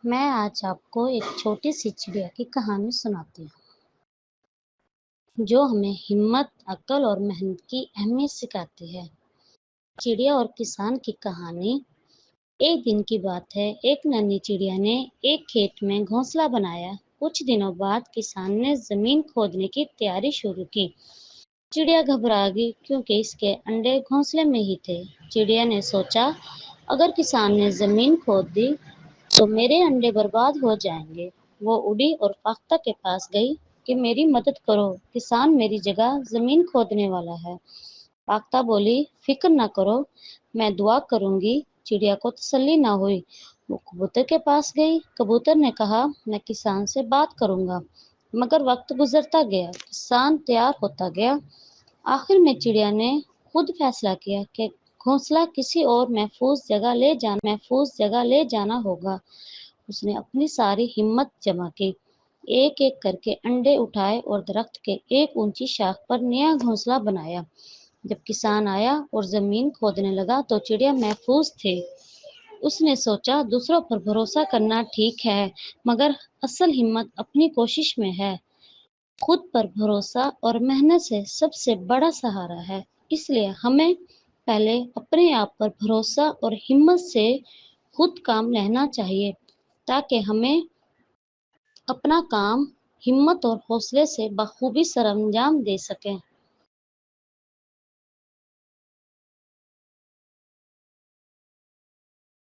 میں آج آپ کو ایک چھوٹی سی چڑیا کی کہانی سناتی ہوں جو ہمیں ہمت، عقل اور محنت کی اہمیت سکھاتی ہے۔ چڑیا اور کسان کی کہانی۔ ایک دن کی بات ہے، ایک ننھی چڑیا نے ایک کھیت میں گھونسلہ بنایا۔ کچھ دنوں بعد کسان نے زمین کھودنے کی تیاری شروع کی۔ چڑیا گھبرا گئی کیونکہ اس کے انڈے گھونسلے میں ہی تھے۔ چڑیا نے سوچا، اگر کسان نے زمین کھود دی تو میرے انڈے برباد ہو جائیں گے۔ وہ اڑی اور فاختہ کے پاس گئی کہ میری مدد کرو، کسان میری جگہ زمین کھودنے والا ہے۔ فاختہ بولی، فکر نہ کرو، میں دعا کروں گی۔ چڑیا کو تسلی نہ ہوئی، وہ کبوتر کے پاس گئی۔ کبوتر نے کہا، میں کسان سے بات کروں گا۔ مگر وقت گزرتا گیا، کسان تیار ہوتا گیا۔ آخر میں چڑیا نے خود فیصلہ کیا کہ گھونسلہ کسی اور محفوظ جگہ لے جانا ہوگا۔ اس نے اپنی ساری ہمت جمع کی، ایک ایک کر کے انڈے اٹھائے اور درخت کے ایک اونچی شاخ پر نیا گھونسلہ بنایا۔ جب کسان آیا اور زمین کھودنے لگا تو چڑیا محفوظ تھی۔ اس نے سوچا، دوسروں پر بھروسہ کرنا ٹھیک ہے، مگر اصل ہمت اپنی کوشش میں ہے۔ خود پر بھروسہ اور محنت سے سب سے بڑا سہارا ہے۔ اس لیے ہمیں پہلے اپنے آپ پر بھروسہ اور ہمت سے خود کام لینا چاہیے تاکہ ہمیں اپنا کام ہمت اور حوصلے سے بخوبی سر انجام دے سکیں۔